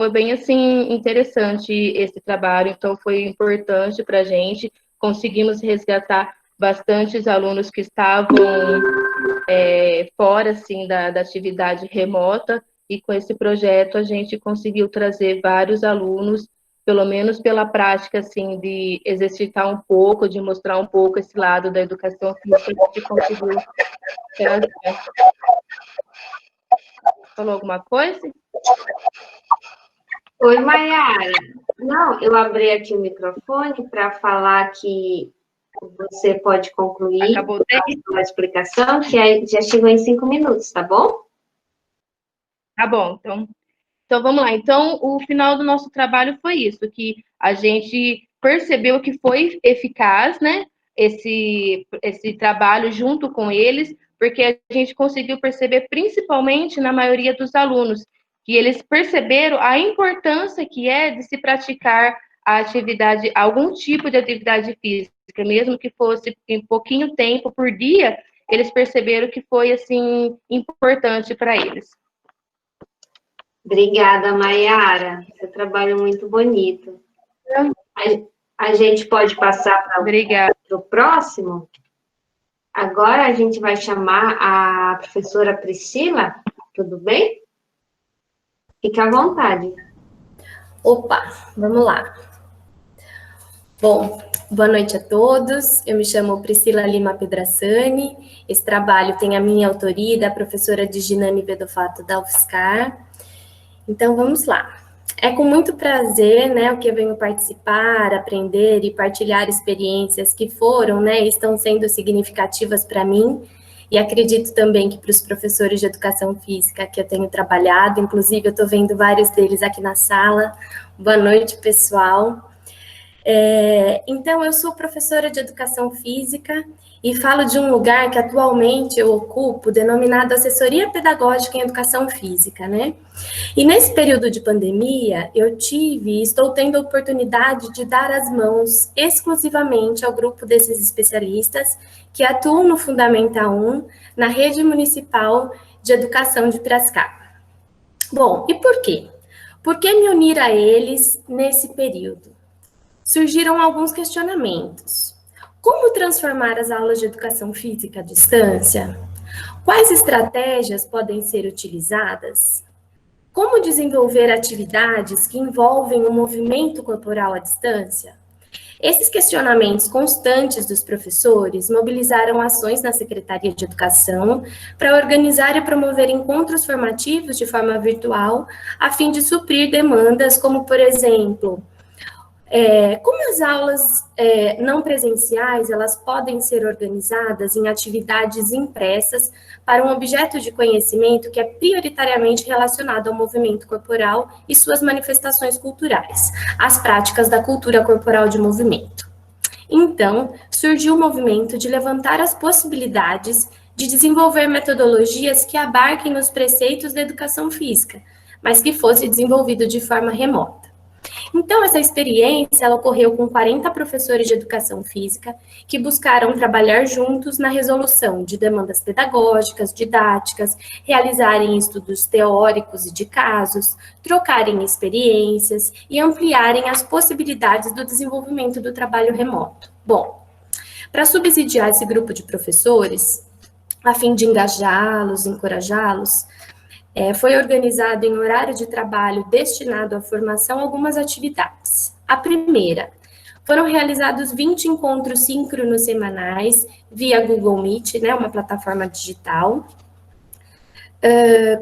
foi bem, assim, interessante esse trabalho, então foi importante para a gente, conseguimos resgatar bastantes alunos que estavam fora, assim, da atividade remota, e com esse projeto a gente conseguiu trazer vários alunos, pelo menos pela prática, assim, de exercitar um pouco, de mostrar um pouco esse lado da educação física, a gente conseguiu trazer. Falou alguma coisa? Oi, Mayara. Não, eu abri aqui o microfone para falar que você pode concluir Acabou a explicação, que já chegou em 5 minutos, tá bom? Tá bom, então vamos lá. Então, o final do nosso trabalho foi isso, que a gente percebeu que foi eficaz, né? Esse trabalho junto com eles, porque a gente conseguiu perceber, principalmente na maioria dos alunos, que eles perceberam a importância que é de se praticar a atividade, algum tipo de atividade física, mesmo que fosse em pouquinho tempo por dia, eles perceberam que foi assim importante para eles. Obrigada, Mayara. Seu trabalho é muito bonito. A gente pode passar para o próximo? Agora a gente vai chamar a professora Priscila, tudo bem? Fique à vontade. Opa, vamos lá. Bom, boa noite a todos. Eu me chamo Priscila Lima Pedrassani. Esse trabalho tem a minha autoria e da professora Diginane Vedofato da UFSCar. Então, vamos lá. É com muito prazer, né, o que eu venho participar, aprender e partilhar experiências que foram, né, estão sendo significativas para mim, e acredito também que para os professores de educação física que eu tenho trabalhado, inclusive eu estou vendo vários deles aqui na sala. Boa noite, pessoal. Então, eu sou professora de educação física e falo de um lugar que atualmente eu ocupo, denominado Assessoria Pedagógica em Educação Física, né? E nesse período de pandemia, eu tive e estou tendo a oportunidade de dar as mãos exclusivamente ao grupo desses especialistas que atuam no Fundamental 1, na rede municipal de educação de Piracicaba. Bom, e por quê? Por que me unir a eles nesse período? Surgiram alguns questionamentos. Como transformar as aulas de educação física à distância? Quais estratégias podem ser utilizadas? Como desenvolver atividades que envolvem o movimento corporal à distância? Esses questionamentos constantes dos professores mobilizaram ações na Secretaria de Educação para organizar e promover encontros formativos de forma virtual, a fim de suprir demandas como, por exemplo, como as aulas não presenciais, elas podem ser organizadas em atividades impressas para um objeto de conhecimento que é prioritariamente relacionado ao movimento corporal e suas manifestações culturais, as práticas da cultura corporal de movimento. Então, surgiu o movimento de levantar as possibilidades de desenvolver metodologias que abarquem os preceitos da educação física, mas que fosse desenvolvido de forma remota. Então, essa experiência, ela ocorreu com 40 professores de educação física que buscaram trabalhar juntos na resolução de demandas pedagógicas, didáticas, realizarem estudos teóricos e de casos, trocarem experiências e ampliarem as possibilidades do desenvolvimento do trabalho remoto. Bom, para subsidiar esse grupo de professores, a fim de engajá-los, encorajá-los, foi organizado em horário de trabalho destinado à formação algumas atividades. A primeira, foram realizados 20 encontros síncronos semanais via Google Meet, né, uma plataforma digital,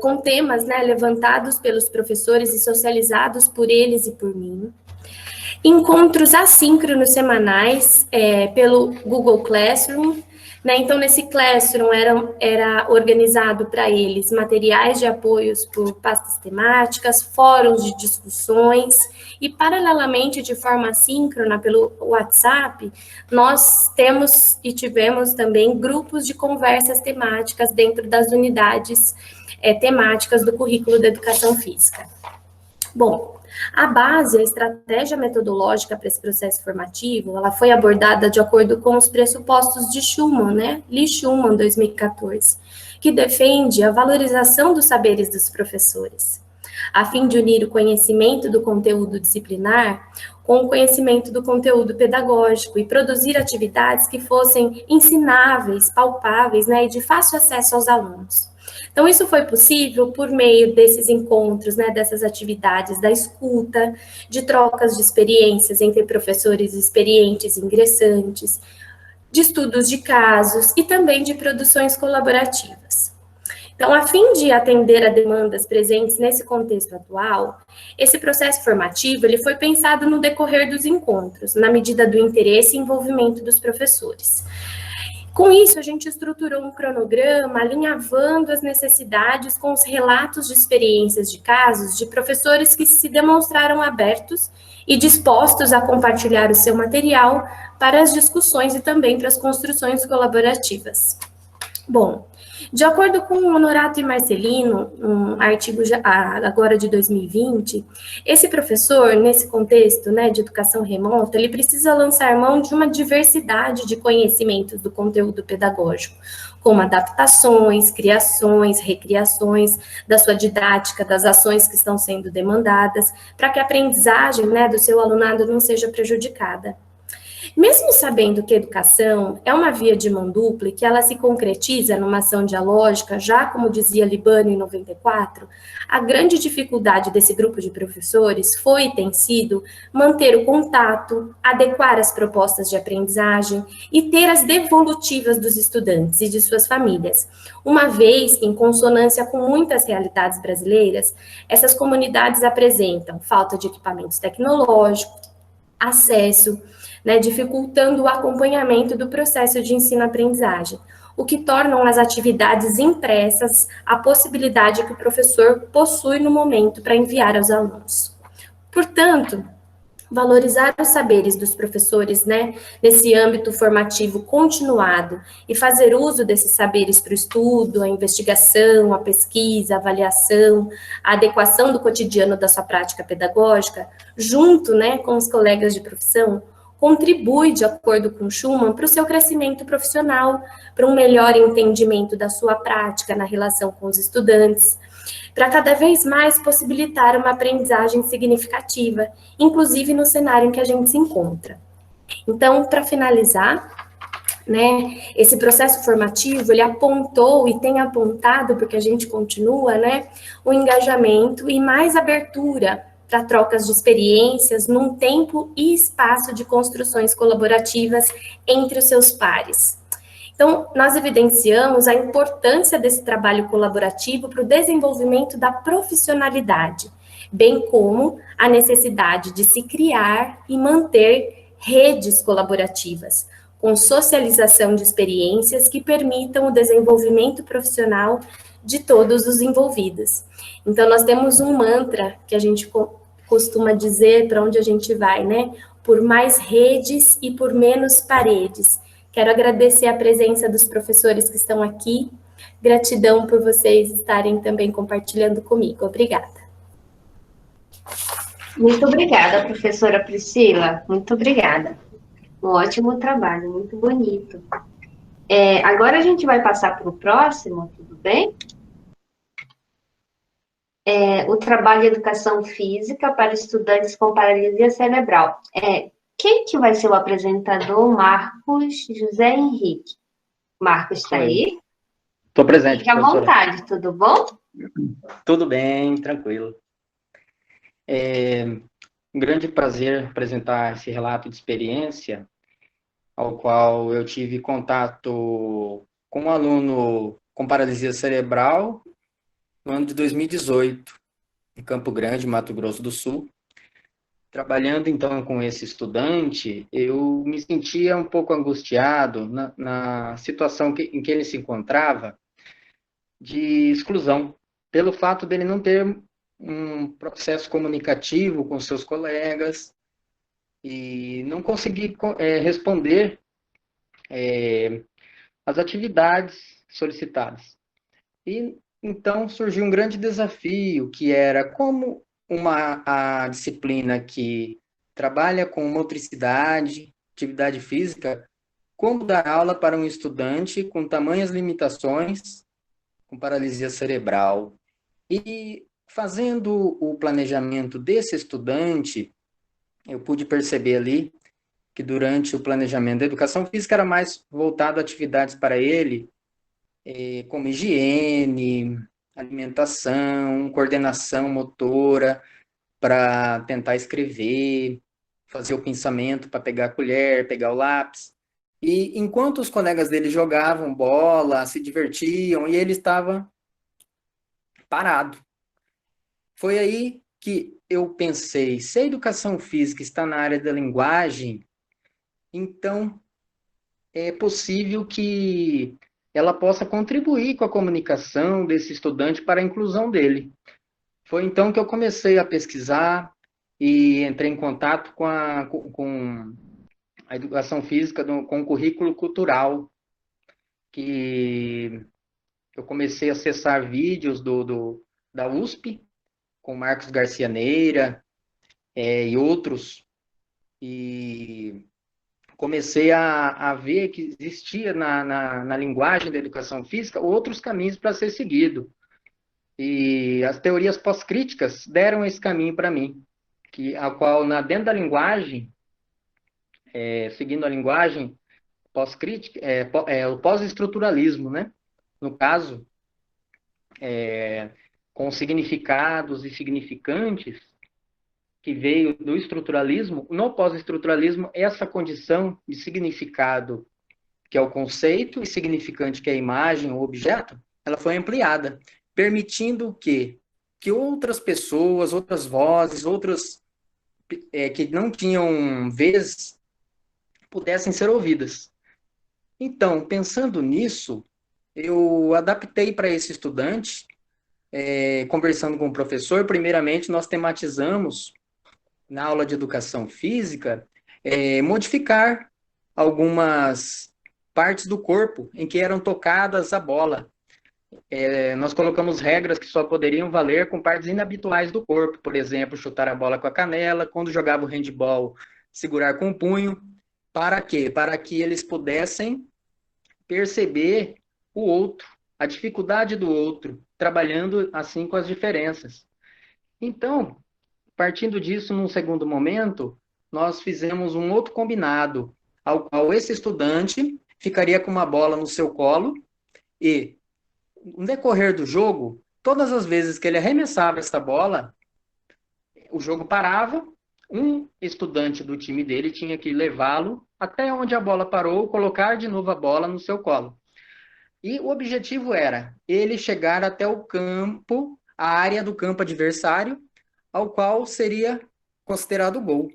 com temas, né, levantados pelos professores e socializados por eles e por mim. Encontros assíncronos semanais pelo Google Classroom. Então, nesse Classroom era organizado para eles materiais de apoios por pastas temáticas, fóruns de discussões e, paralelamente, de forma assíncrona pelo WhatsApp, nós temos e tivemos também grupos de conversas temáticas dentro das unidades temáticas do currículo da educação física. Bom, a base, a estratégia metodológica para esse processo formativo, ela foi abordada de acordo com os pressupostos de Schuman, né? Lee Schuman, 2014, que defende a valorização dos saberes dos professores. a fim de unir o conhecimento do conteúdo disciplinar com o conhecimento do conteúdo pedagógico e produzir atividades que fossem ensináveis, palpáveis, né, e de fácil acesso aos alunos. Então, isso foi possível por meio desses encontros, né, dessas atividades da escuta, de trocas de experiências entre professores experientes e ingressantes, de estudos de casos e também de produções colaborativas. Então, a fim de atender a demandas presentes nesse contexto atual, esse processo formativo ele foi pensado no decorrer dos encontros, na medida do interesse e envolvimento dos professores. Com isso, a gente estruturou um cronograma alinhavando as necessidades com os relatos de experiências de casos de professores que se demonstraram abertos e dispostos a compartilhar o seu material para as discussões e também para as construções colaborativas. Bom, de acordo com o Honorato e Marcelino, um artigo agora de 2020, esse professor, nesse contexto, né, de educação remota, ele precisa lançar mão de uma diversidade de conhecimentos do conteúdo pedagógico, como adaptações, criações, recriações da sua didática, das ações que estão sendo demandadas, para que a aprendizagem, né, do seu alunado não seja prejudicada. Mesmo sabendo que a educação é uma via de mão dupla e que ela se concretiza numa ação dialógica, já como dizia Libano em 94, a grande dificuldade desse grupo de professores foi e tem sido manter o contato, adequar as propostas de aprendizagem e ter as devolutivas dos estudantes e de suas famílias, uma vez que, em consonância com muitas realidades brasileiras, essas comunidades apresentam falta de equipamentos tecnológicos, acesso, né, dificultando o acompanhamento do processo de ensino-aprendizagem, o que tornam as atividades impressas a possibilidade que o professor possui no momento para enviar aos alunos. Portanto, valorizar os saberes dos professores, né, nesse âmbito formativo continuado e fazer uso desses saberes para o estudo, a investigação, a pesquisa, a avaliação, a adequação do cotidiano da sua prática pedagógica, junto, né, com os colegas de profissão, contribui, de acordo com Schumann, para o seu crescimento profissional, para um melhor entendimento da sua prática na relação com os estudantes, para cada vez mais possibilitar uma aprendizagem significativa, inclusive no cenário em que a gente se encontra. Então, para finalizar, né, esse processo formativo, ele apontou e tem apontado, porque a gente continua, né, o engajamento e mais abertura para trocas de experiências num tempo e espaço de construções colaborativas entre os seus pares. Então, nós evidenciamos a importância desse trabalho colaborativo para o desenvolvimento da profissionalidade, bem como a necessidade de se criar e manter redes colaborativas, com socialização de experiências que permitam o desenvolvimento profissional de todos os envolvidos. Então, nós temos um mantra que a gente costuma dizer para onde a gente vai, né? Por mais redes e por menos paredes. Quero agradecer a presença dos professores que estão aqui. Gratidão por vocês estarem também compartilhando comigo. Obrigada. Muito obrigada, professora Priscila. Muito obrigada. Um ótimo trabalho, muito bonito. Agora a gente vai passar para o próximo, tudo bem? O trabalho de educação física para estudantes com paralisia cerebral. Quem que vai ser o apresentador? Marcos José Henrique. Marcos, está aí? Estou presente, Fique à vontade, tudo bom? Tudo bem, tranquilo. Um grande prazer apresentar esse relato de experiência, ao qual eu tive contato com um aluno com paralisia cerebral no ano de 2018, em Campo Grande, Mato Grosso do Sul. Trabalhando, então, com esse estudante, eu me sentia um pouco angustiado na situação em que ele se encontrava de exclusão, pelo fato dele não ter um processo comunicativo com seus colegas e não conseguir responder às atividades solicitadas. E então surgiu um grande desafio, que era como a disciplina que trabalha com motricidade, atividade física, como dar aula para um estudante com tamanhas limitações, com paralisia cerebral. E fazendo o planejamento desse estudante, eu pude perceber ali que durante o planejamento da educação física era mais voltado a atividades para ele, como higiene, alimentação, coordenação motora, para tentar escrever, fazer o pensamento para pegar a colher, pegar o lápis. E enquanto os colegas dele jogavam bola, se divertiam, e ele estava parado. Foi aí que eu pensei, se a educação física está na área da linguagem, então é possível que ela possa contribuir com a comunicação desse estudante para a inclusão dele. Foi então que eu comecei a pesquisar e entrei em contato com a educação física, com o currículo cultural, que eu comecei a acessar vídeos da USP, com Marcos Garcia Neira e outros, e comecei a ver que existia na linguagem da educação física outros caminhos para ser seguido. E as teorias pós-críticas deram esse caminho para mim, a qual, dentro da linguagem, seguindo a linguagem pós-crítica, o pós-estruturalismo, né? No caso, com significados e significantes, que veio do estruturalismo. No pós-estruturalismo, essa condição de significado, que é o conceito, e significante, que é a imagem, o objeto, ela foi ampliada, permitindo que outras pessoas, outras vozes, outras que não tinham vez, pudessem ser ouvidas. Então, pensando nisso, eu adaptei para esse estudante, conversando com o professor. Primeiramente, nós tematizamos, na aula de educação física, modificar algumas partes do corpo em que eram tocadas a bola. Nós colocamos regras que só poderiam valer com partes inabituais do corpo, por exemplo, chutar a bola com a canela, quando jogava o handball, segurar com o punho. Para quê? Para que eles pudessem perceber o outro, a dificuldade do outro, trabalhando assim com as diferenças. Então, partindo disso, num segundo momento, nós fizemos um outro combinado, ao qual esse estudante ficaria com uma bola no seu colo e, no decorrer do jogo, todas as vezes que ele arremessava essa bola, o jogo parava, um estudante do time dele tinha que levá-lo até onde a bola parou, colocar de novo a bola no seu colo. E o objetivo era ele chegar até o campo, a área do campo adversário, ao qual seria considerado gol.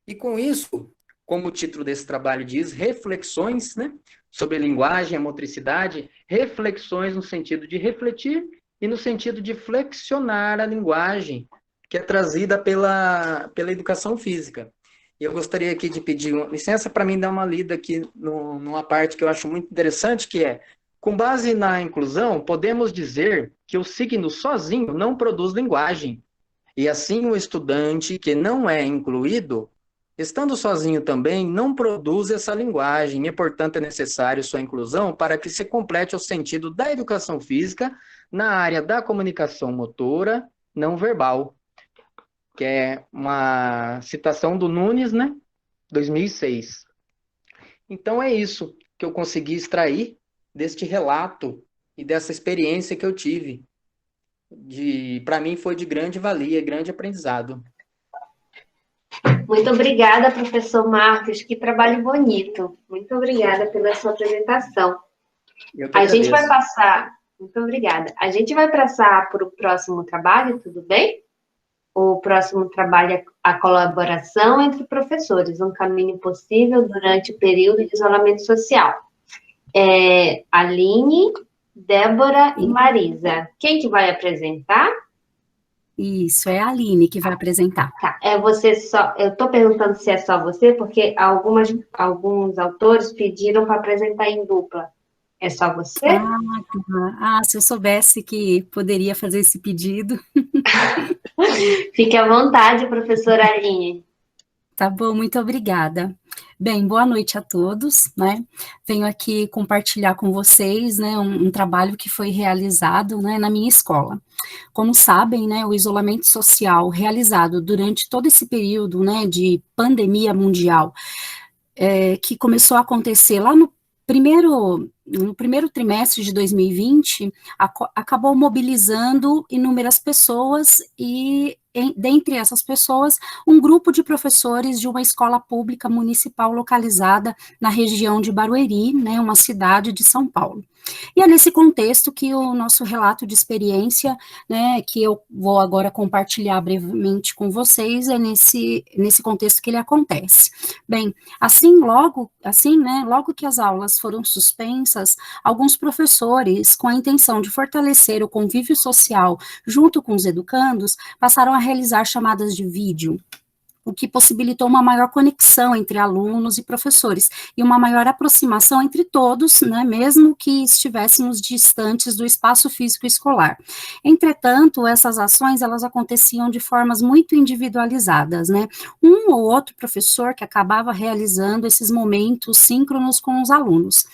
E com isso, como o título desse trabalho diz, reflexões, né, sobre a linguagem, a motricidade, reflexões no sentido de refletir e no sentido de flexionar a linguagem, que é trazida pela educação física. E eu gostaria aqui de pedir licença para mim dar uma lida aqui numa parte que eu acho muito interessante, que é: com base na inclusão, podemos dizer que o signo sozinho não produz linguagem. E assim o estudante que não é incluído, estando sozinho também, não produz essa linguagem. E, portanto, é necessário sua inclusão para que se complete o sentido da educação física na área da comunicação motora não verbal, que é uma citação do Nunes, né? 2006. Então, é isso que eu consegui extrair deste relato e dessa experiência que eu tive. Para mim foi de grande valia, grande aprendizado. Muito obrigada, professor Marcos, que trabalho bonito. Muito obrigada pela sua apresentação. A gente vai passar, muito obrigada. A gente vai passar para o próximo trabalho, tudo bem? O próximo trabalho é a colaboração entre professores, um caminho possível durante o período de isolamento social. Aline, Débora e Marisa. Quem que vai apresentar? Isso, é a Aline que vai apresentar. Tá, você só. Eu estou perguntando se é só você, porque alguns autores pediram para apresentar em dupla. É só você? Se eu soubesse que poderia fazer esse pedido. Fique à vontade, professora Aline. Tá bom, muito obrigada. Bem, boa noite a todos, né? Venho aqui compartilhar com vocês, né, um trabalho que foi realizado, né, na minha escola. Como sabem, né, o isolamento social realizado durante todo esse período, né, de pandemia mundial, que começou a acontecer lá no primeiro trimestre de 2020, acabou mobilizando inúmeras pessoas e, dentre essas pessoas, um grupo de professores de uma escola pública municipal localizada na região de Barueri, né, uma cidade de São Paulo. E é nesse contexto que o nosso relato de experiência, né, que eu vou agora compartilhar brevemente com vocês, é nesse contexto que ele acontece. Bem, logo que as aulas foram suspensas, alguns professores, com a intenção de fortalecer o convívio social junto com os educandos, passaram a realizar chamadas de vídeo, o que possibilitou uma maior conexão entre alunos e professores, e uma maior aproximação entre todos, né, mesmo que estivéssemos distantes do espaço físico escolar. Entretanto, essas ações, elas aconteciam de formas muito individualizadas, né, um ou outro professor que acabava realizando esses momentos síncronos com os alunos.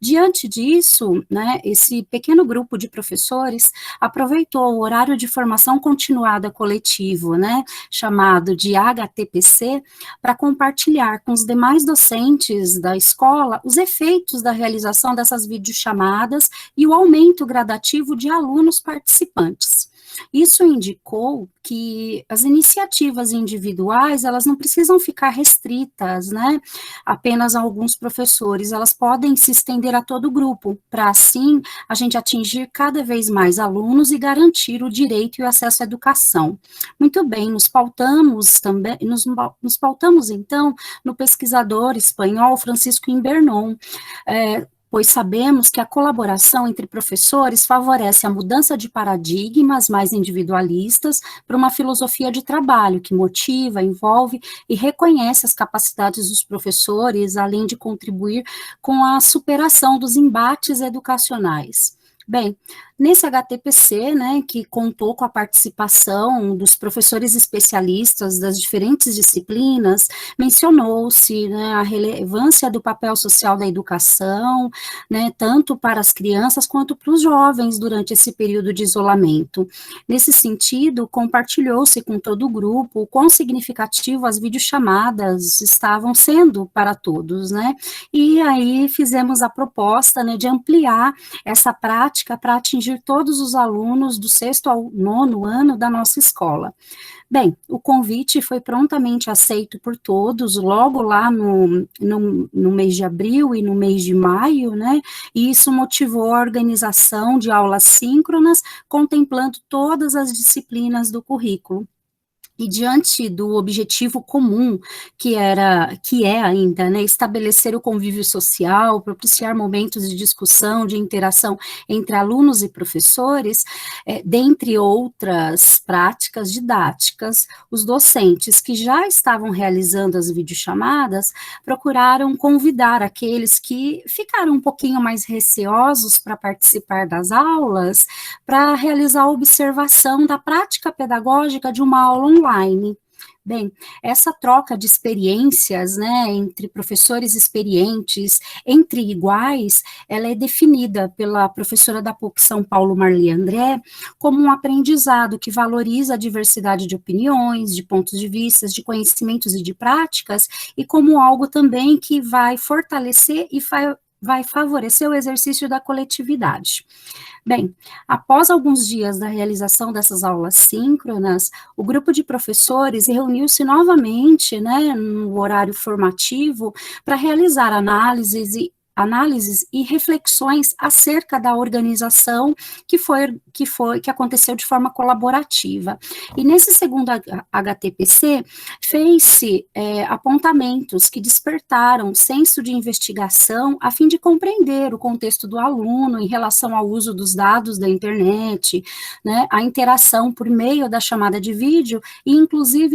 Diante disso, né, esse pequeno grupo de professores aproveitou o horário de formação continuada coletivo, né, chamado de HTPC, para compartilhar com os demais docentes da escola os efeitos da realização dessas videochamadas e o aumento gradativo de alunos participantes. Isso indicou que as iniciativas individuais, elas não precisam ficar restritas, né, apenas a alguns professores, elas podem se estender a todo o grupo, para assim a gente atingir cada vez mais alunos e garantir o direito e o acesso à educação. Muito bem, nos pautamos então no pesquisador espanhol Francisco Imbernon, pois sabemos que a colaboração entre professores favorece a mudança de paradigmas mais individualistas para uma filosofia de trabalho que motiva, envolve e reconhece as capacidades dos professores, além de contribuir com a superação dos embates educacionais. Bem, nesse HTPC, né, que contou com a participação dos professores especialistas das diferentes disciplinas, mencionou-se, né, a relevância do papel social da educação, né, tanto para as crianças quanto para os jovens durante esse período de isolamento. Nesse sentido, compartilhou-se com todo o grupo o quão significativo as videochamadas estavam sendo para todos, né, e aí fizemos a proposta, né, de ampliar essa prática para atingir todos os alunos do 6º ao 9º ano da nossa escola. Bem, o convite foi prontamente aceito por todos, logo lá no mês de abril e no mês de maio, né, e isso motivou a organização de aulas síncronas, contemplando todas as disciplinas do currículo. E diante do objetivo comum, que é ainda, né, estabelecer o convívio social, propiciar momentos de discussão, de interação entre alunos e professores, dentre outras práticas didáticas, os docentes que já estavam realizando as videochamadas procuraram convidar aqueles que ficaram um pouquinho mais receosos para participar das aulas, para realizar a observação da prática pedagógica de uma aula online. Bem, essa troca de experiências, né, entre professores experientes, entre iguais, ela é definida pela professora da PUC São Paulo, Marli André, como um aprendizado que valoriza a diversidade de opiniões, de pontos de vista, de conhecimentos e de práticas, e como algo também que vai fortalecer e vai favorecer o exercício da coletividade. Bem, após alguns dias da realização dessas aulas síncronas, o grupo de professores reuniu-se novamente, né, no horário formativo, para realizar análises e reflexões acerca da organização que aconteceu de forma colaborativa. E nesse segundo HTPC, fez-se apontamentos que despertaram senso de investigação a fim de compreender o contexto do aluno em relação ao uso dos dados da internet, né, a interação por meio da chamada de vídeo e, inclusive,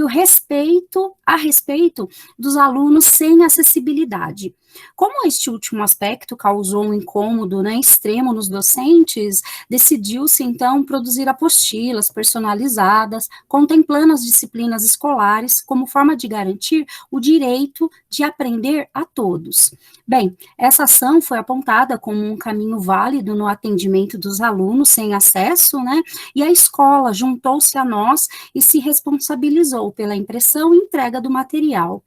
a respeito dos alunos sem acessibilidade. Como este último aspecto causou um incômodo, né, extremo nos docentes, decidiu-se, então, produzir apostilas personalizadas, contemplando as disciplinas escolares como forma de garantir o direito de aprender a todos. Bem, essa ação foi apontada como um caminho válido no atendimento dos alunos sem acesso, né, e a escola juntou-se a nós e se responsabilizou pela impressão e entrega do material.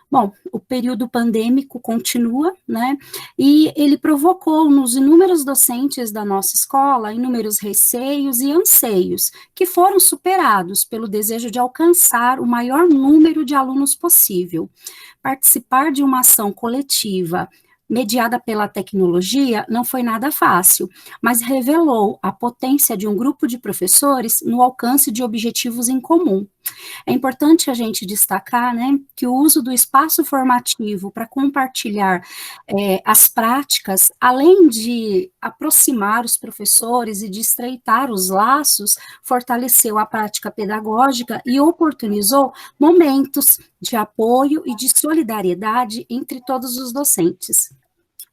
Bom, o período pandêmico continua, né, e ele provocou nos inúmeros docentes da nossa escola inúmeros receios e anseios, que foram superados pelo desejo de alcançar o maior número de alunos possível. Participar de uma ação coletiva mediada pela tecnologia não foi nada fácil, mas revelou a potência de um grupo de professores no alcance de objetivos em comum. É importante a gente destacar, né, que o uso do espaço formativo para compartilhar as práticas, além de aproximar os professores e de estreitar os laços, fortaleceu a prática pedagógica e oportunizou momentos de apoio e de solidariedade entre todos os docentes.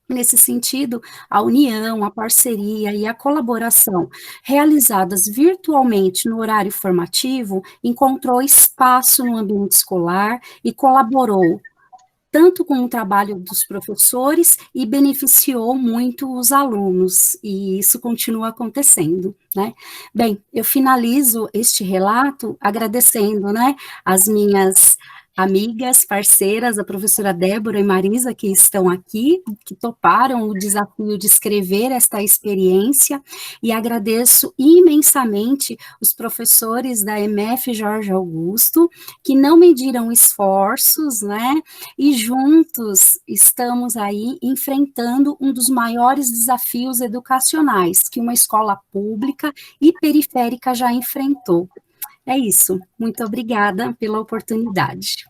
Nesse sentido, a união, a parceria e a colaboração realizadas virtualmente no horário formativo encontrou espaço no ambiente escolar e colaborou tanto com o trabalho dos professores e beneficiou muito os alunos, e isso continua acontecendo, né? Bem, eu finalizo este relato agradecendo, né, as minhas amigas, parceiras, a professora Débora e Marisa, que estão aqui, que toparam o desafio de escrever esta experiência, e agradeço imensamente os professores da EMF Jorge Augusto, que não mediram esforços, né, e juntos estamos aí enfrentando um dos maiores desafios educacionais que uma escola pública e periférica já enfrentou. É isso. Muito obrigada pela oportunidade.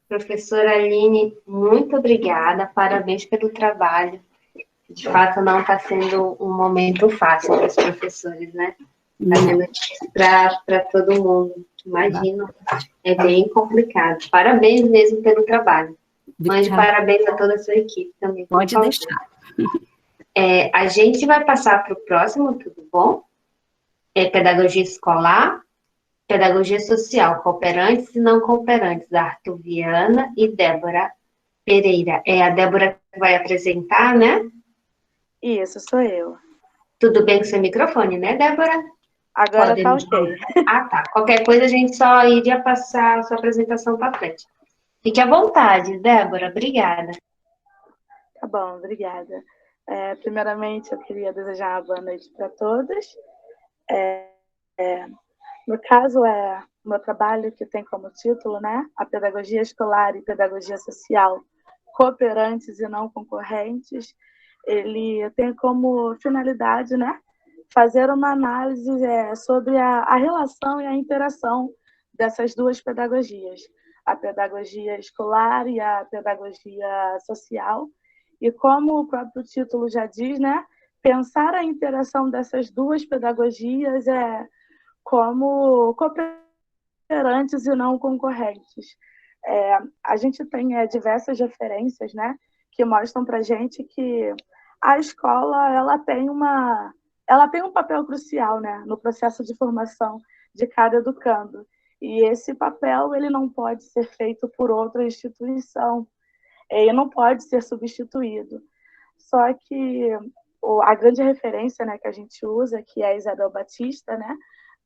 Professora Aline, muito obrigada. Parabéns pelo trabalho. De fato, não está sendo um momento fácil para os professores, né? Está sendo difícil para todo mundo. Imagino. É bem complicado. Parabéns mesmo pelo trabalho. Mande parabéns a toda a sua equipe também. Pode deixar. A gente vai passar para o próximo, tudo bom? Pedagogia escolar, pedagogia social, cooperantes e não cooperantes, Arthur Viana e Débora Pereira. É a Débora que vai apresentar, né? Isso, sou eu. Tudo bem com seu microfone, né, Débora? Agora tá ok. Ah, tá. Qualquer coisa a gente só iria passar a sua apresentação para frente. Fique à vontade, Débora. Obrigada. Tá bom, obrigada. Primeiramente, eu queria desejar uma boa noite para todas. No caso, o meu trabalho que tem como título, né, a pedagogia escolar e pedagogia social, cooperantes e não concorrentes, ele tem como finalidade, né, fazer uma análise sobre a relação e a interação dessas duas pedagogias, a pedagogia escolar e a pedagogia social, e como o próprio título já diz, né, pensar a interação dessas duas pedagogias como cooperantes e não concorrentes. A gente tem diversas referências, né, que mostram para a gente que a escola ela tem um papel crucial, né, no processo de formação de cada educando. E esse papel ele não pode ser feito por outra instituição, e não pode ser substituído. Só que a grande referência, né, que a gente usa, que é a Isabel Batista, né,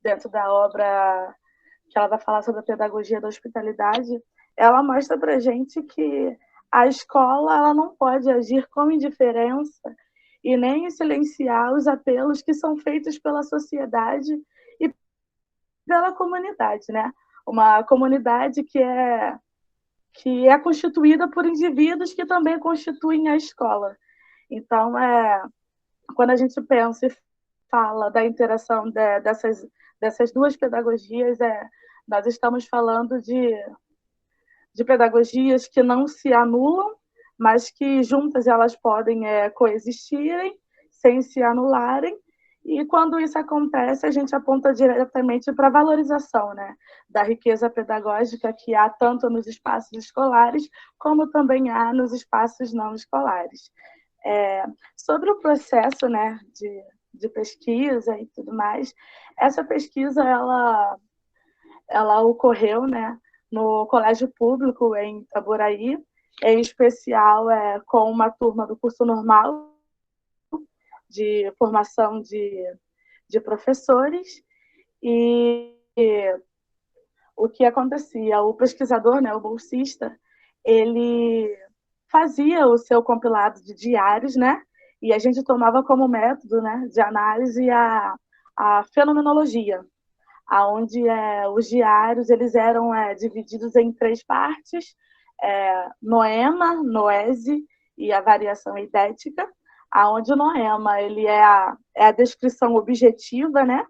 dentro da obra que ela vai falar sobre a pedagogia da hospitalidade, ela mostra para a gente que a escola ela não pode agir com indiferença e nem silenciar os apelos que são feitos pela sociedade e pela comunidade, né? Uma comunidade que é constituída por indivíduos que também constituem a escola. Então, quando a gente pensa e fala da interação dessas duas pedagogias, nós estamos falando de pedagogias que não se anulam, mas que juntas elas podem coexistirem sem se anularem. E quando isso acontece, a gente aponta diretamente para a valorização, né, da riqueza pedagógica que há tanto nos espaços escolares, como também há nos espaços não escolares. Sobre o processo, né, de pesquisa e tudo mais, essa pesquisa, ela ocorreu, né, no colégio público em Itaboraí, em especial com uma turma do curso normal de formação de professores, e o que acontecia? O pesquisador, né, o bolsista, ele fazia o seu compilado de diários, né, e a gente tomava como método, né, de análise a fenomenologia, onde os diários eles eram divididos em 3 partes, noema, noese e a variação eidética, aonde o noema ele é a descrição objetiva, né?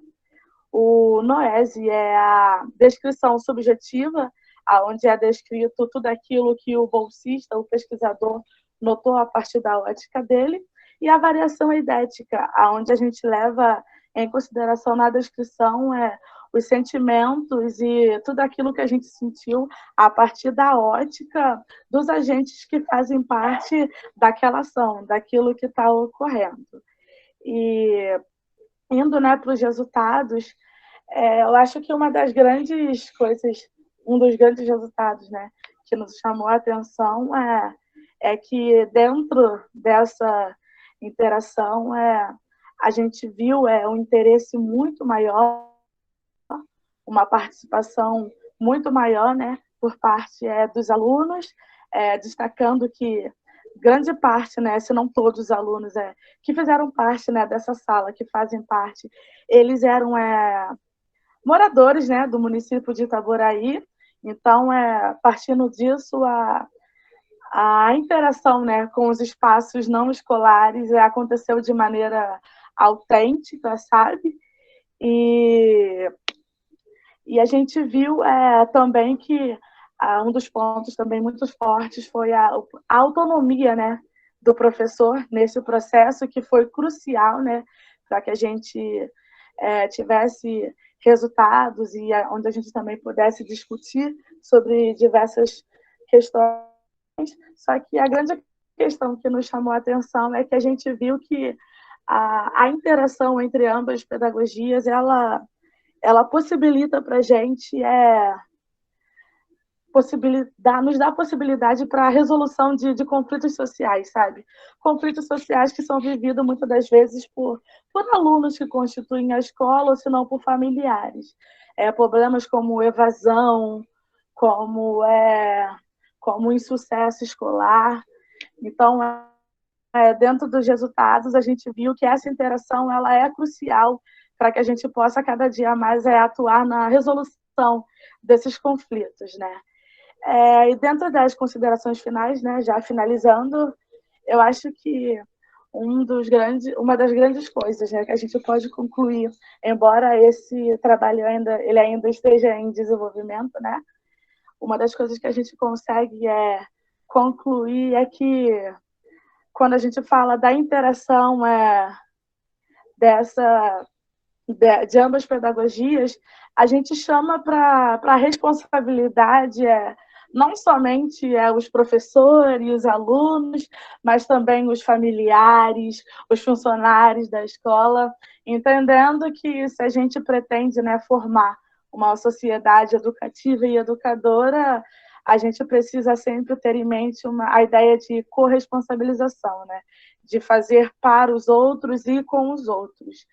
O noese é a descrição subjetiva, aonde é descrito tudo aquilo que o bolsista, o pesquisador, notou a partir da ótica dele, e a variação eidética, aonde a gente leva em consideração na descrição os sentimentos e tudo aquilo que a gente sentiu a partir da ótica dos agentes que fazem parte daquela ação, daquilo que está ocorrendo. E indo, né, para os resultados, eu acho que uma das grandes coisas, um dos grandes resultados, né, que nos chamou a atenção é que dentro dessa interação a gente viu um interesse muito maior, uma participação muito maior, né, por parte dos alunos, destacando que grande parte, né, se não todos os alunos que fizeram parte, né, dessa sala, que fazem parte, eles eram moradores, né, do município de Itaboraí. Então, partindo disso, a interação, né, com os espaços não escolares aconteceu de maneira autêntica, sabe? E a gente viu também que um dos pontos também muito fortes foi a autonomia, né, do professor nesse processo, que foi crucial, né, para que a gente tivesse resultados e onde a gente também pudesse discutir sobre diversas questões. Só que a grande questão que nos chamou a atenção é que a gente viu que a interação entre ambas as pedagogias, ela possibilita para a gente nos dá possibilidade para a resolução de conflitos sociais, sabe? Conflitos sociais que são vividos muitas das vezes por alunos que constituem a escola, ou se não por familiares. Problemas como evasão, como insucesso escolar. Então, dentro dos resultados, a gente viu que essa interação ela é crucial para que a gente possa cada dia mais atuar na resolução desses conflitos, né? E dentro das considerações finais, né, já finalizando, eu acho que uma das grandes coisas, né, que a gente pode concluir, embora esse trabalho ele ainda esteja em desenvolvimento, né, uma das coisas que a gente consegue concluir é que quando a gente fala da interação de ambas pedagogias, a gente chama para a responsabilidade não somente os professores, os alunos, mas também os familiares, os funcionários da escola, entendendo que se a gente pretende, né, formar uma sociedade educativa e educadora, a gente precisa sempre ter em mente a ideia de corresponsabilização, né, de fazer para os outros e com os outros.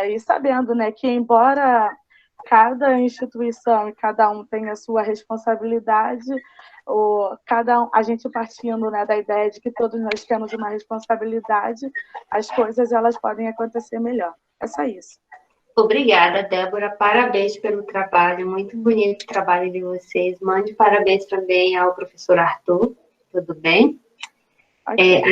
E sabendo, né, que embora cada instituição e cada um tenha a sua responsabilidade, a gente partindo, né, da ideia de que todos nós temos uma responsabilidade, as coisas elas podem acontecer melhor. É só isso. Obrigada, Débora. Parabéns pelo trabalho, muito bonito o trabalho de vocês. Mande parabéns também ao professor Arthur, tudo bem? Okay,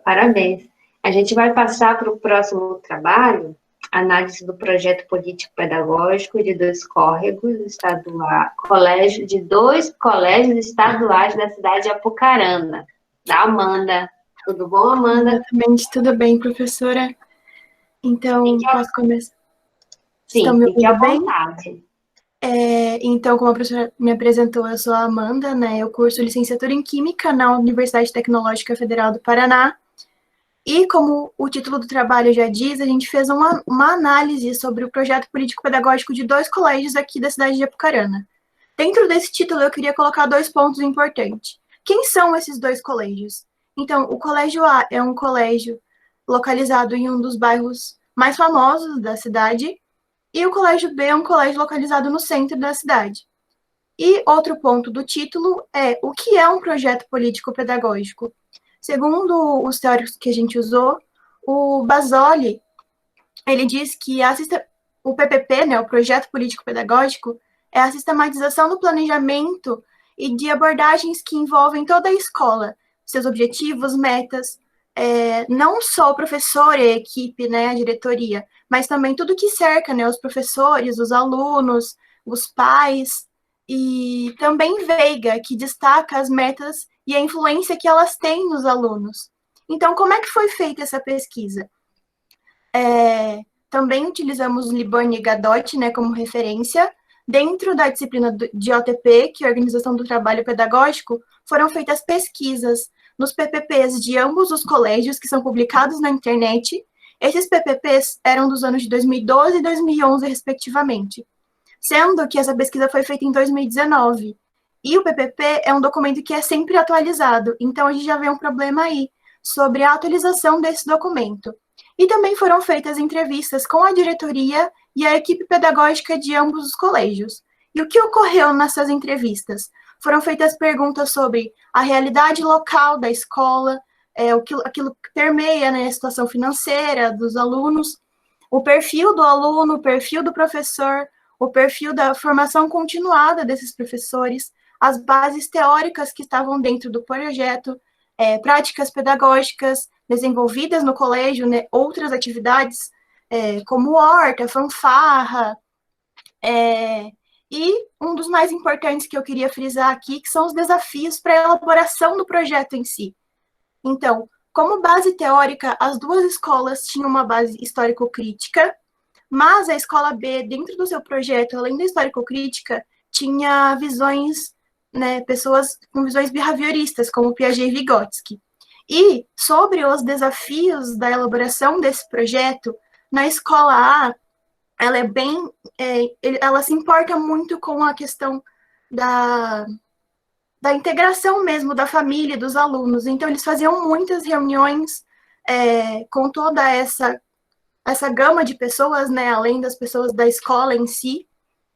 parabéns. A gente vai passar para o próximo trabalho, análise do projeto político-pedagógico de dois colégios estaduais da cidade de Apucarana, da Amanda. Tudo bom, Amanda? Exatamente, tudo bem, professora. Então, posso começar? Sim, fique à vontade. Então, como a professora me apresentou, eu sou a Amanda, né? Eu curso licenciatura em Química na Universidade Tecnológica Federal do Paraná. E, como o título do trabalho já diz, a gente fez uma análise sobre o projeto político-pedagógico de 2 colégios aqui da cidade de Apucarana. Dentro desse título, eu queria colocar 2 pontos importantes. Quem são esses 2 colégios? Então, o Colégio A é um colégio localizado em um dos bairros mais famosos da cidade, e o Colégio B é um colégio localizado no centro da cidade. E outro ponto do título é o que é um projeto político-pedagógico. Segundo os teóricos que a gente usou, o Basoli, ele diz que o PPP, né, o projeto político-pedagógico, é a sistematização do planejamento e de abordagens que envolvem toda a escola, seus objetivos, metas, não só o professor e a equipe, né, a diretoria, mas também tudo que cerca, né, os professores, os alunos, os pais, e também Veiga, que destaca as metas e a influência que elas têm nos alunos. Então, como é que foi feita essa pesquisa? Também utilizamos Libani e Gadotti, né, como referência. Dentro da disciplina de OTP, que é a Organização do Trabalho Pedagógico, foram feitas pesquisas nos PPPs de ambos os colégios, que são publicados na internet. Esses PPPs eram dos anos de 2012 e 2011, respectivamente, sendo que essa pesquisa foi feita em 2019. E o PPP é um documento que é sempre atualizado, então a gente já vê um problema aí sobre a atualização desse documento. E também foram feitas entrevistas com a diretoria e a equipe pedagógica de ambos os colégios. E o que ocorreu nessas entrevistas? Foram feitas perguntas sobre a realidade local da escola, aquilo que permeia, né, a situação financeira dos alunos, o perfil do aluno, o perfil do professor, o perfil da formação continuada desses professores, as bases teóricas que estavam dentro do projeto, práticas pedagógicas desenvolvidas no colégio, né, outras atividades, como horta, fanfarra, e um dos mais importantes que eu queria frisar aqui, que são os desafios para a elaboração do projeto em si. Então, como base teórica, as 2 escolas tinham uma base histórico-crítica, mas a escola B, dentro do seu projeto, além da histórico-crítica, tinha visões, né, pessoas com visões behavioristas, como Piaget e Vygotsky. E sobre os desafios da elaboração desse projeto, na escola A, ela ela se importa muito com a questão da integração mesmo da família, dos alunos. Então, eles faziam muitas reuniões com toda essa gama de pessoas, né, além das pessoas da escola em si,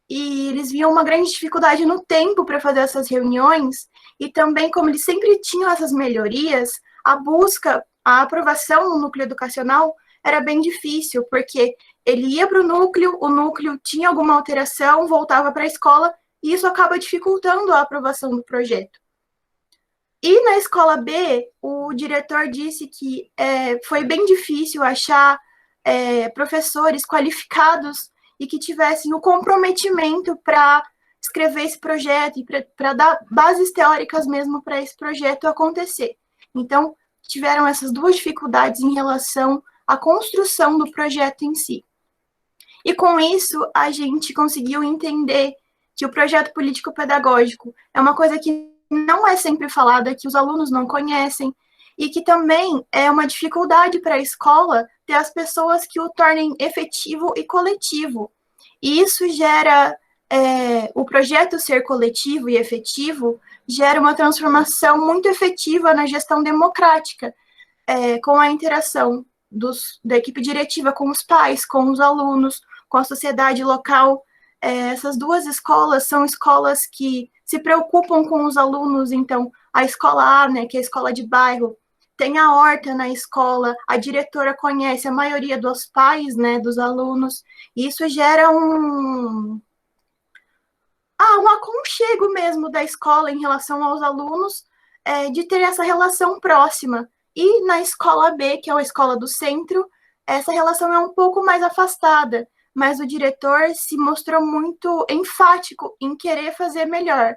e eles viam uma grande dificuldade no tempo para fazer essas reuniões, e também, como eles sempre tinham essas melhorias, a aprovação no núcleo educacional era bem difícil, porque ele ia para o núcleo tinha alguma alteração, voltava para a escola, e isso acaba dificultando a aprovação do projeto. E na escola B, o diretor disse que foi bem difícil achar professores qualificados e que tivessem o comprometimento para escrever esse projeto e para dar bases teóricas mesmo para esse projeto acontecer. Então, tiveram essas 2 dificuldades em relação à construção do projeto em si. E com isso, a gente conseguiu entender que o projeto político-pedagógico é uma coisa que não é sempre falada, que os alunos não conhecem, e que também é uma dificuldade para a escola ter as pessoas que o tornem efetivo e coletivo. E isso gera, o projeto ser coletivo e efetivo, gera uma transformação muito efetiva na gestão democrática, com a interação da equipe diretiva com os pais, com os alunos, com a sociedade local. Essas 2 escolas são escolas que se preocupam com os alunos, então a escola A, né, que é a escola de bairro, tem a horta na escola, a diretora conhece a maioria dos pais, né, dos alunos, e isso gera um aconchego mesmo da escola em relação aos alunos, de ter essa relação próxima. E na escola B, que é a escola do centro, essa relação é um pouco mais afastada, mas o diretor se mostrou muito enfático em querer fazer melhor.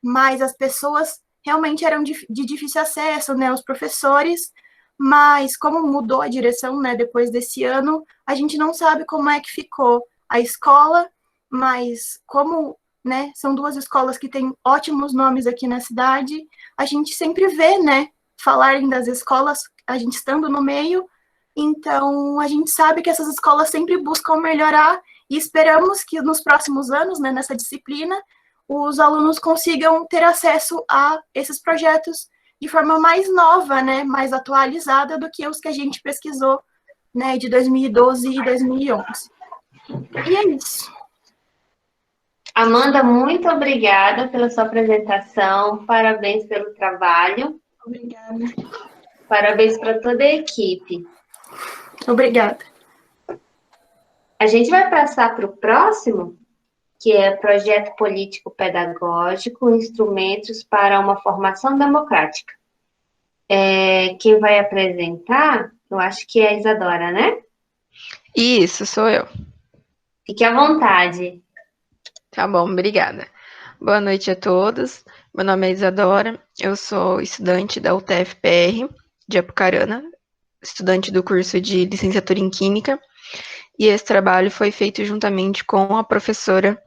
Mas as pessoas realmente eram de difícil acesso, né, os professores, mas como mudou a direção, né, depois desse ano, a gente não sabe como é que ficou a escola, mas como, né, são duas escolas que têm ótimos nomes aqui na cidade, a gente sempre vê, né, falarem das escolas, a gente estando no meio, então a gente sabe que essas escolas sempre buscam melhorar e esperamos que nos próximos anos, né, nessa disciplina, os alunos consigam ter acesso a esses projetos de forma mais nova, né, mais atualizada do que os que a gente pesquisou, né, de 2012 e 2011. E é isso. Amanda, muito obrigada pela sua apresentação, parabéns pelo trabalho. Obrigada. Parabéns para toda a equipe. Obrigada. A gente vai passar para o próximo, que é Projeto Político Pedagógico, Instrumentos para uma Formação Democrática. Quem vai apresentar, eu acho que é a Isadora, né? Isso, sou eu. Fique à vontade. Tá bom, obrigada. Boa noite a todos. Meu nome é Isadora, eu sou estudante da UTF-PR de Apucarana, estudante do curso de licenciatura em Química, e esse trabalho foi feito juntamente com a professora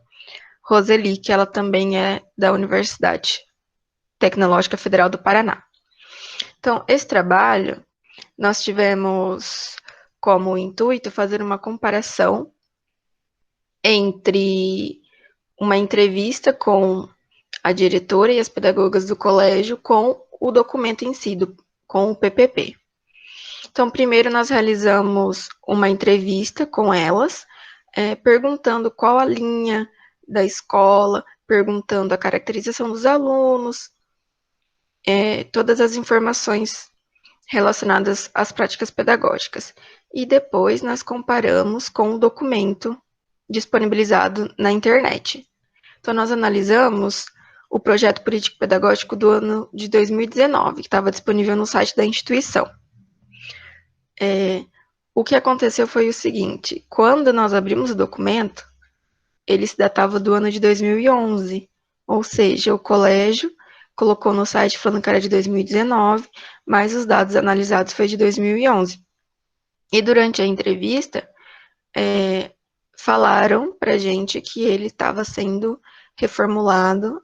Roseli, que ela também é da Universidade Tecnológica Federal do Paraná. Então, esse trabalho, nós tivemos como intuito fazer uma comparação entre uma entrevista com a diretora e as pedagogas do colégio com o documento em si, com o PPP. Então, primeiro nós realizamos uma entrevista com elas, perguntando qual a linha da escola, perguntando a caracterização dos alunos, todas as informações relacionadas às práticas pedagógicas. E depois nós comparamos com o documento disponibilizado na internet. Então, nós analisamos o projeto político-pedagógico do ano de 2019, que estava disponível no site da instituição. O que aconteceu foi o seguinte: quando nós abrimos o documento, ele se datava do ano de 2011, ou seja, o colégio colocou no site falando que era de 2019, mas os dados analisados foi de 2011. E durante a entrevista, falaram para a gente que ele estava sendo reformulado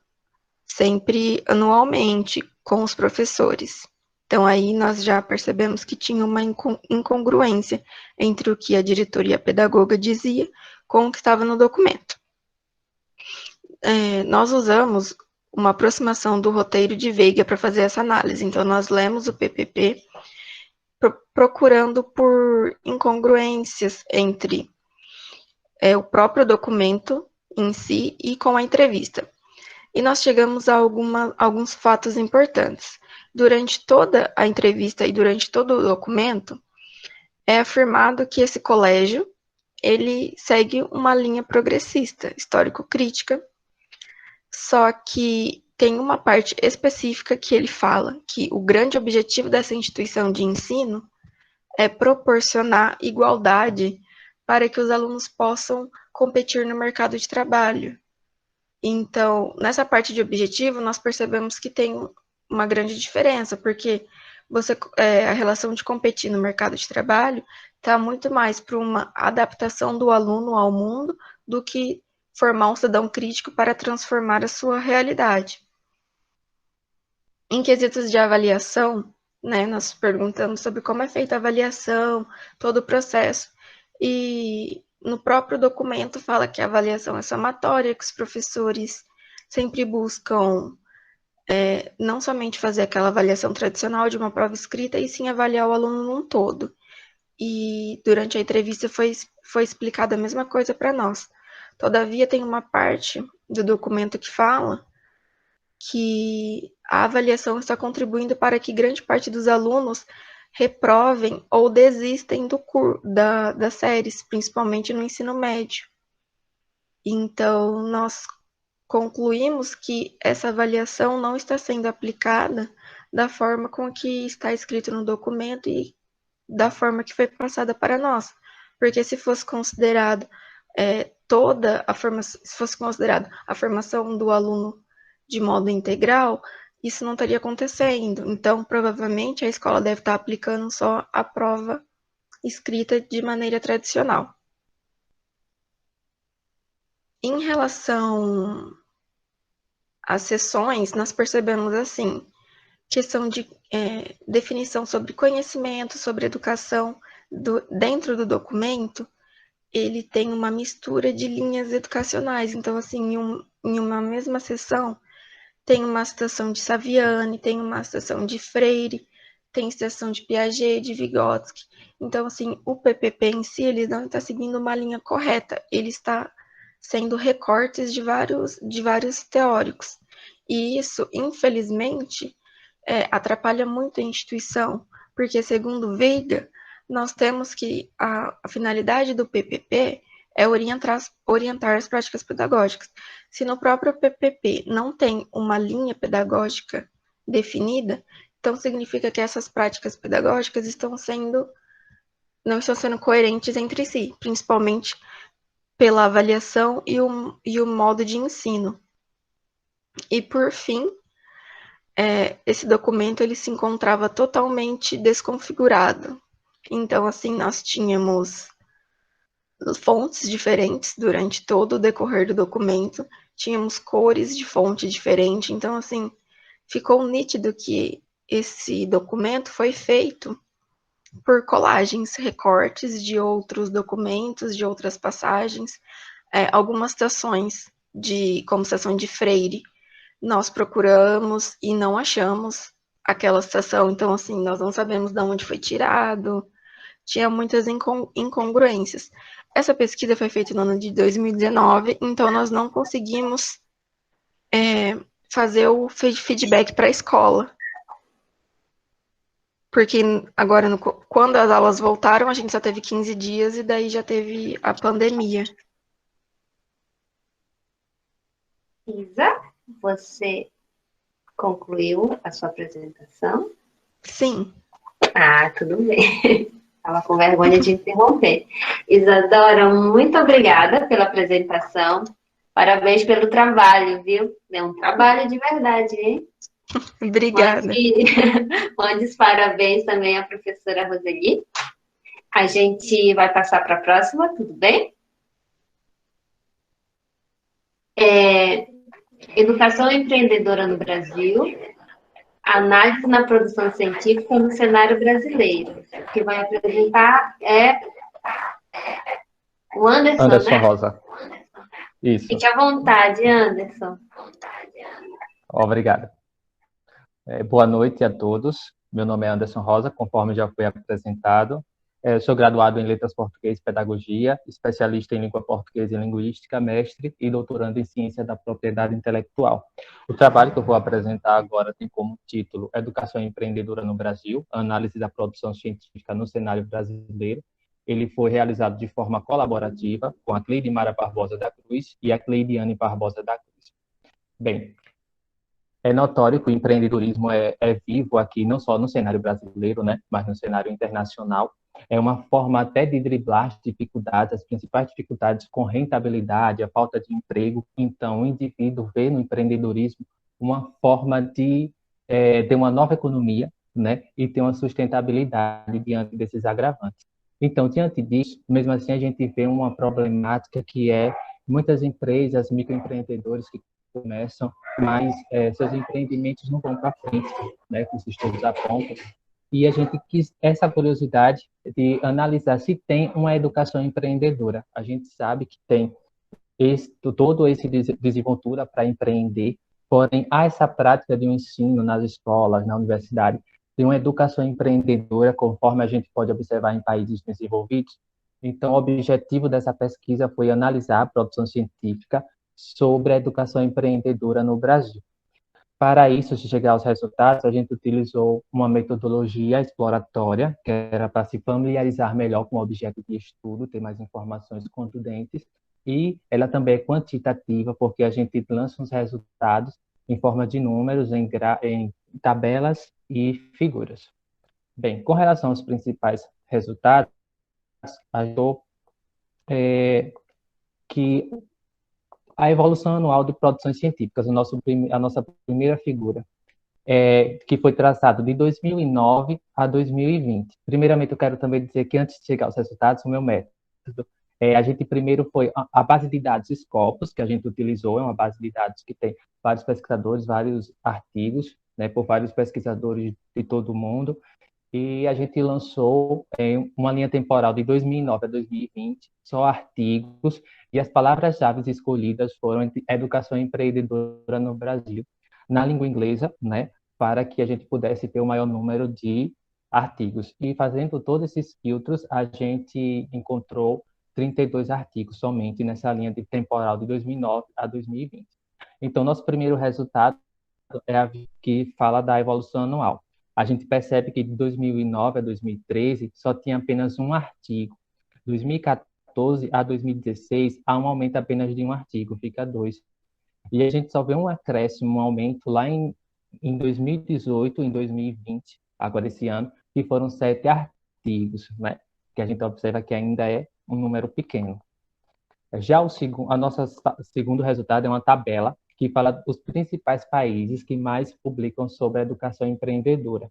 sempre anualmente com os professores. Então, aí nós já percebemos que tinha uma incongruência entre o que a diretoria e a pedagoga dizia com o que estava no documento. Nós usamos uma aproximação do roteiro de Veiga para fazer essa análise. Então, nós lemos o PPP procurando por incongruências entre o próprio documento em si e com a entrevista. E nós chegamos a alguns fatos importantes. Durante toda a entrevista e durante todo o documento, é afirmado que esse colégio, ele segue uma linha progressista, histórico-crítica, só que tem uma parte específica que ele fala que o grande objetivo dessa instituição de ensino é proporcionar igualdade para que os alunos possam competir no mercado de trabalho. Então, nessa parte de objetivo, nós percebemos que tem uma grande diferença, porque a relação de competir no mercado de trabalho está muito mais para uma adaptação do aluno ao mundo do que formar um cidadão crítico para transformar a sua realidade. Em quesitos de avaliação, né, nós perguntamos sobre como é feita a avaliação, todo o processo, e no próprio documento fala que a avaliação é somatória, que os professores sempre buscam não somente fazer aquela avaliação tradicional de uma prova escrita, e sim avaliar o aluno num todo. E durante a entrevista foi explicada a mesma coisa para nós. Todavia, tem uma parte do documento que fala que a avaliação está contribuindo para que grande parte dos alunos reprovem ou desistem das séries, principalmente no ensino médio. Então, nós concluímos que essa avaliação não está sendo aplicada da forma com que está escrito no documento e da forma que foi passada para nós. Porque se fosse considerado a formação do aluno de modo integral, isso não estaria acontecendo. Então, provavelmente, a escola deve estar aplicando só a prova escrita de maneira tradicional. Em relação às sessões, nós percebemos assim, questão de definição sobre conhecimento, sobre educação, dentro do documento, ele tem uma mistura de linhas educacionais. Então, assim, em uma mesma sessão, tem uma citação de Saviani, tem uma citação de Freire, tem citação de Piaget, de Vygotsky. Então, assim, o PPP em si, ele não está seguindo uma linha correta, ele está sendo recortes de vários teóricos. E isso, infelizmente, atrapalha muito a instituição, porque, segundo Veiga, nós temos que a finalidade do PPP é orientar as práticas pedagógicas. Se no próprio PPP não tem uma linha pedagógica definida, então significa que essas práticas pedagógicas não estão sendo coerentes entre si, principalmente pela avaliação e o modo de ensino. E, por fim, esse documento ele se encontrava totalmente desconfigurado. Então, assim, nós tínhamos fontes diferentes durante todo o decorrer do documento, tínhamos cores de fonte diferente, então, assim, ficou nítido que esse documento foi feito por colagens, recortes de outros documentos, de outras passagens, algumas citações, como citação de Freire, nós procuramos e não achamos aquela citação, então, assim, nós não sabemos de onde foi tirado, tinha muitas incongruências. Essa pesquisa foi feita no ano de 2019, então nós não conseguimos fazer o feedback para a escola. Porque agora, quando as aulas voltaram, a gente só teve 15 dias e daí já teve a pandemia. Isa, você concluiu a sua apresentação? Sim. Ah, tudo bem. Estava com vergonha de interromper. Isadora, muito obrigada pela apresentação. Parabéns pelo trabalho, viu? É um trabalho de verdade, hein? Obrigada. Mande os parabéns também à professora Roseli. A gente vai passar para a próxima, tudo bem? Educação empreendedora no Brasil, análise na produção científica no cenário brasileiro. O que vai apresentar é o Anderson, né? Rosa. Isso. Fique à vontade, Anderson. Obrigado. Boa noite a todos. Meu nome é Anderson Rosa, conforme já foi apresentado. Sou graduado em Letras Português e Pedagogia, especialista em Língua Portuguesa e Linguística, mestre e doutorando em Ciência da Propriedade Intelectual. O trabalho que eu vou apresentar agora tem como título Educação Empreendedora no Brasil, análise da produção científica no cenário brasileiro. Ele foi realizado de forma colaborativa com a Cleide Mara Barbosa da Cruz e a Cleidiane Barbosa da Cruz. Bem, é notório que o empreendedorismo é vivo aqui, não só no cenário brasileiro, né, mas no cenário internacional. É uma forma até de driblar as dificuldades, as principais dificuldades com rentabilidade, a falta de emprego. Então, o indivíduo vê no empreendedorismo uma forma de ter uma nova economia, né, e ter uma sustentabilidade diante desses agravantes. Então, diante disso, mesmo assim, a gente vê uma problemática que é muitas empresas, microempreendedores que começam, mas seus empreendimentos não vão para frente, né, que os estudos apontam. E a gente quis essa curiosidade de analisar se tem uma educação empreendedora. A gente sabe que tem todo esse desenvoltura para empreender, porém há essa prática de um ensino nas escolas, na universidade, de uma educação empreendedora, conforme a gente pode observar em países desenvolvidos. Então, o objetivo dessa pesquisa foi analisar a produção científica sobre a educação empreendedora no Brasil. Para isso, se chegar aos resultados, a gente utilizou uma metodologia exploratória, que era para se familiarizar melhor com o objeto de estudo, ter mais informações contundentes, e ela também é quantitativa, porque a gente lança os resultados em forma de números, em tabelas e figuras. Bem, com relação aos principais resultados, achou que a evolução anual de produções científicas, a nossa primeira figura, que foi traçado de 2009 a 2020. Primeiramente, eu quero também dizer que antes de chegar aos resultados, o meu método A gente primeiro foi a base de dados Scopus, que a gente utilizou, é uma base de dados que tem vários pesquisadores, vários artigos, né, por vários pesquisadores de todo o mundo, e a gente lançou uma linha temporal de 2009 a 2020, só artigos, e as palavras-chave escolhidas foram educação empreendedora no Brasil, na língua inglesa, né, para que a gente pudesse ter o maior número de artigos. E fazendo todos esses filtros, a gente encontrou 32 artigos somente nessa linha de temporal de 2009 a 2020. Então, nosso primeiro resultado é a que fala da evolução anual. A gente percebe que de 2009 a 2013 só tinha apenas um artigo. De 2014 a 2016 há um aumento apenas de um artigo, fica 2. E a gente só vê um acréscimo, um aumento lá em 2018, em 2020, agora esse ano, que foram 7 artigos, né? Que a gente observa que ainda é um número pequeno. Já a nossa segundo resultado é uma tabela que fala dos principais países que mais publicam sobre a educação empreendedora.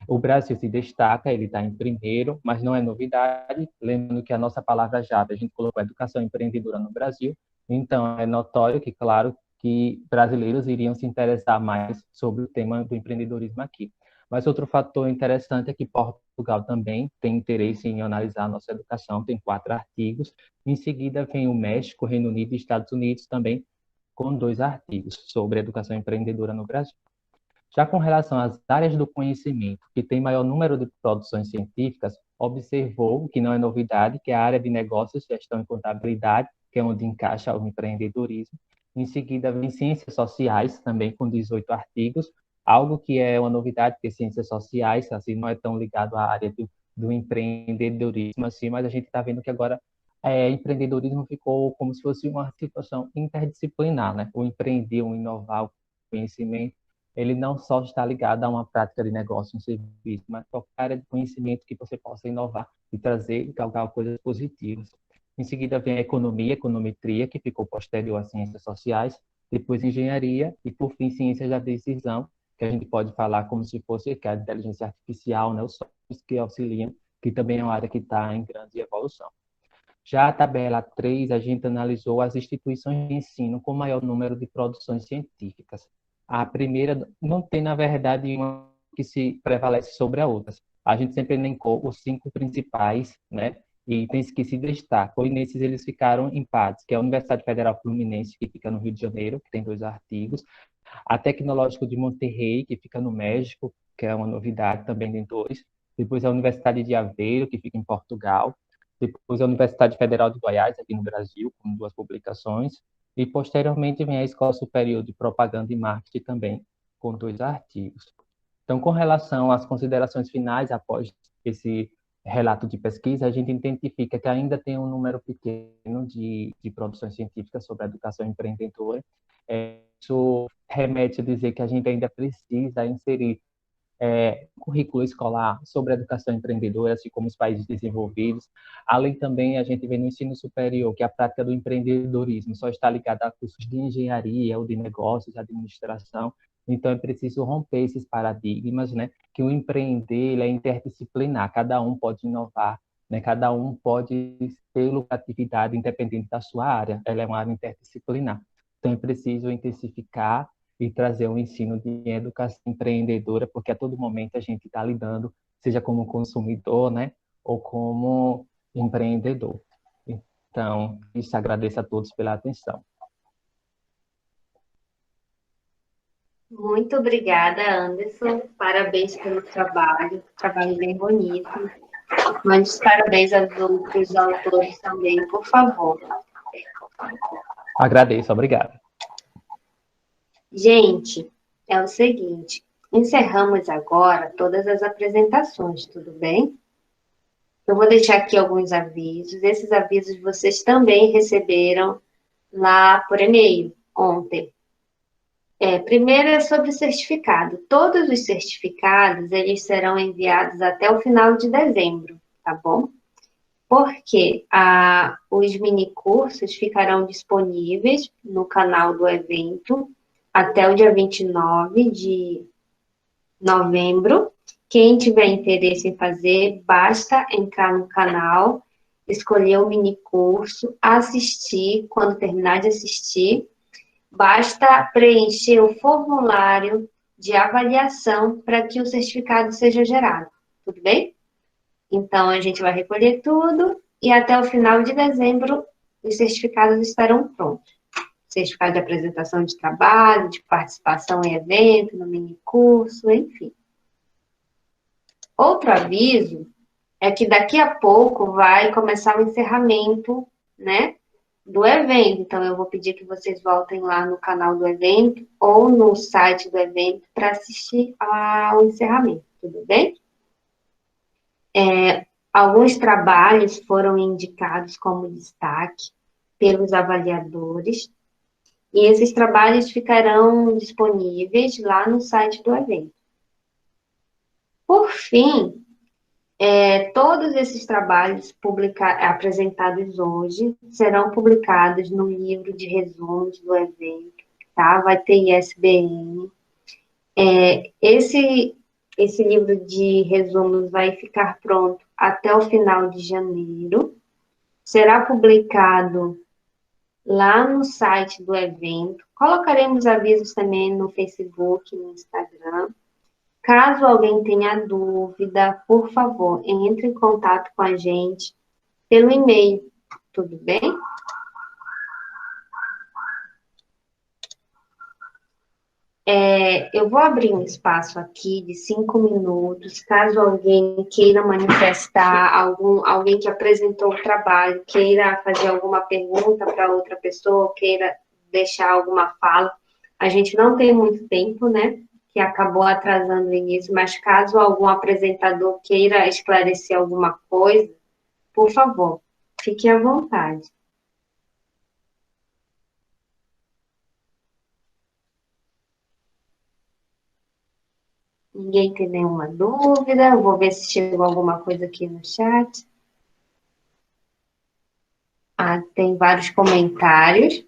O Brasil se destaca, ele está em primeiro, mas não é novidade, lembrando que a nossa palavra-chave, a gente colocou educação empreendedora no Brasil, então é notório que, claro, que brasileiros iriam se interessar mais sobre o tema do empreendedorismo aqui. Mas outro fator interessante é que Portugal também tem interesse em analisar a nossa educação, tem 4 artigos. Em seguida vem o México, Reino Unido e Estados Unidos também, com 2 artigos sobre educação empreendedora no Brasil. Já com relação às áreas do conhecimento, que tem maior número de produções científicas, observou, que não é novidade, que é a área de negócios, gestão e contabilidade, que é onde encaixa o empreendedorismo. Em seguida, vem ciências sociais, também com 18 artigos, algo que é uma novidade, porque ciências sociais assim, não é tão ligado à área do empreendedorismo, assim, mas a gente está vendo que agora empreendedorismo ficou como se fosse uma situação interdisciplinar, né? O empreender, o inovar, o conhecimento, ele não só está ligado a uma prática de negócio, um serviço, mas qualquer área de conhecimento que você possa inovar e trazer e galgar coisas positivas. Em seguida vem a economia, econometria, que ficou posterior às ciências sociais, depois engenharia e, por fim, ciências da decisão, que a gente pode falar como se fosse que a inteligência artificial, né, os softwares que auxiliam, que também é uma área que está em grande evolução. Já a tabela 3, a gente analisou as instituições de ensino com maior número de produções científicas. A primeira não tem, na verdade, uma que se prevalece sobre a outra. A gente sempre elencou os 5 principais, né, itens que se destacam, e nesses eles ficaram empates, que é a Universidade Federal Fluminense, que fica no Rio de Janeiro, que tem 2 artigos, a Tecnológico de Monterrey, que fica no México, que é uma novidade também tem 2, depois a Universidade de Aveiro, que fica em Portugal, depois a Universidade Federal de Goiás, aqui no Brasil, com 2 publicações, e posteriormente vem a Escola Superior de Propaganda e Marketing também, com 2 artigos. Então, com relação às considerações finais, após esse relato de pesquisa, a gente identifica que ainda tem um número pequeno de produções científicas sobre a educação empreendedora. Isso remete a dizer que a gente ainda precisa inserir currículo escolar sobre a educação empreendedora, assim como os países desenvolvidos. Além também, a gente vê no ensino superior que a prática do empreendedorismo só está ligada a cursos de engenharia ou de negócios, administração. Então, é preciso romper esses paradigmas, né? Que o empreender ele é interdisciplinar, cada um pode inovar, né? Cada um pode ter lucratividade independente da sua área, ela é uma área interdisciplinar. Então, é preciso intensificar e trazer um ensino de educação empreendedora, porque a todo momento a gente está lidando, seja como consumidor, né, ou como empreendedor. Então, isso, agradeço a todos pela atenção. Muito obrigada, Anderson. Parabéns pelo trabalho bem bonito. Mande os parabéns aos outros autores também, por favor. Agradeço, obrigado. Gente, é o seguinte, encerramos agora todas as apresentações, tudo bem? Eu vou deixar aqui alguns avisos. Esses avisos vocês também receberam lá por e-mail ontem. Primeiro é sobre o certificado. Todos os certificados, eles serão enviados até o final de dezembro, tá bom? Porque os minicursos ficarão disponíveis no canal do evento até o dia 29 de novembro. Quem tiver interesse em fazer, basta entrar no canal, escolher o minicurso, assistir. Quando terminar de assistir, basta preencher o formulário de avaliação para que o certificado seja gerado. Tudo bem? Então, a gente vai recolher tudo e até o final de dezembro os certificados estarão prontos. Certificado de apresentação de trabalho, de participação em evento, no minicurso, enfim. Outro aviso é que daqui a pouco vai começar o encerramento, né, do evento. Então, eu vou pedir que vocês voltem lá no canal do evento ou no site do evento para assistir ao encerramento, tudo bem? Alguns trabalhos foram indicados como destaque pelos avaliadores e esses trabalhos ficarão disponíveis lá no site do evento. Por fim, todos esses trabalhos apresentados hoje serão publicados no livro de resumos do evento, tá? Vai ter ISBN. Esse livro de resumos vai ficar pronto até o final de janeiro. Será publicado lá no site do evento. Colocaremos avisos também no Facebook, no Instagram. Caso alguém tenha dúvida, por favor, entre em contato com a gente pelo e-mail, tudo bem? Eu vou abrir um espaço aqui de 5 minutos, caso alguém queira manifestar, alguém que apresentou o trabalho, queira fazer alguma pergunta para outra pessoa, queira deixar alguma fala. A gente não tem muito tempo, né? Que acabou atrasando o início, mas caso algum apresentador queira esclarecer alguma coisa, por favor, fique à vontade. Ninguém tem nenhuma dúvida? Eu vou ver se chegou alguma coisa aqui no chat. Tem vários comentários.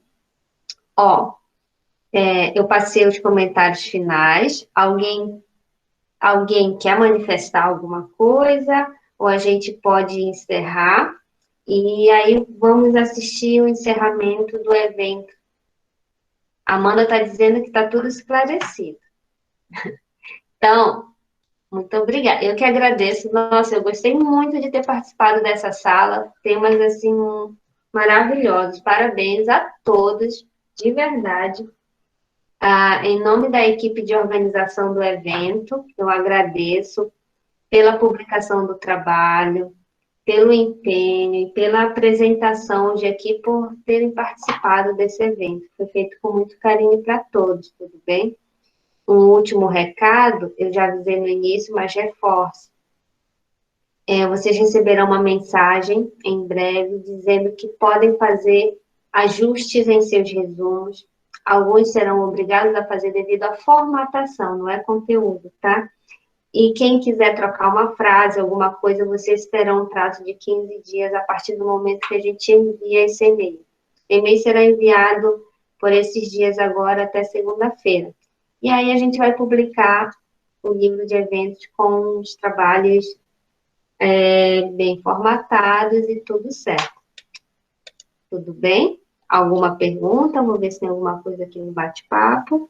Eu passei os comentários finais. Alguém quer manifestar alguma coisa? Ou a gente pode encerrar? E aí vamos assistir o encerramento do evento. A Amanda está dizendo que está tudo esclarecido. Então, muito obrigada. Eu que agradeço. Nossa, eu gostei muito de ter participado dessa sala. Temas, assim, maravilhosos. Parabéns a todos, de verdade. Em nome da equipe de organização do evento, eu agradeço pela publicação do trabalho, pelo empenho e pela apresentação hoje aqui, por terem participado desse evento. Foi feito com muito carinho para todos, tudo bem? Um último recado, eu já avisei no início, mas reforço. Vocês receberão uma mensagem em breve dizendo que podem fazer ajustes em seus resumos. Alguns serão obrigados a fazer devido à formatação, não é conteúdo, tá? E quem quiser trocar uma frase, alguma coisa, vocês terão um prazo de 15 dias a partir do momento que a gente envia esse e-mail. O e-mail será enviado por esses dias agora até segunda-feira. E aí a gente vai publicar o livro de eventos com os trabalhos bem formatados e tudo certo. Tudo bem? Alguma pergunta? Vou ver se tem alguma coisa aqui no bate-papo.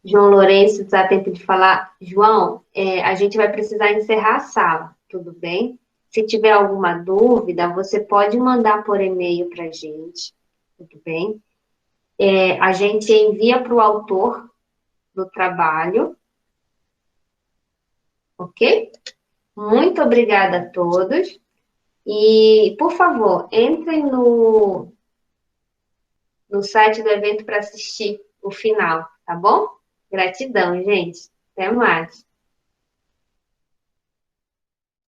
João Lourenço, dá tempo de falar. João, a gente vai precisar encerrar a sala, tudo bem? Se tiver alguma dúvida, você pode mandar por e-mail para a gente, tudo bem? A gente envia para o autor do trabalho, ok? Muito obrigada a todos. E, por favor, entrem no site do evento para assistir o final, tá bom? Gratidão, gente. Até mais.